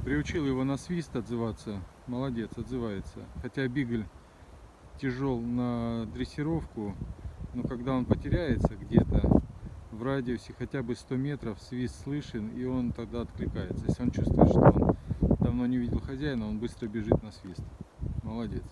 Приучил его на свист отзываться. Молодец, отзывается. Хотя бигль тяжел на дрессировку, но когда он потеряется где-то в радиусе хотя бы 100 метров, свист слышен, и он тогда откликается. Если он чувствует, что он давно не видел хозяина, он быстро бежит на свист. Молодец.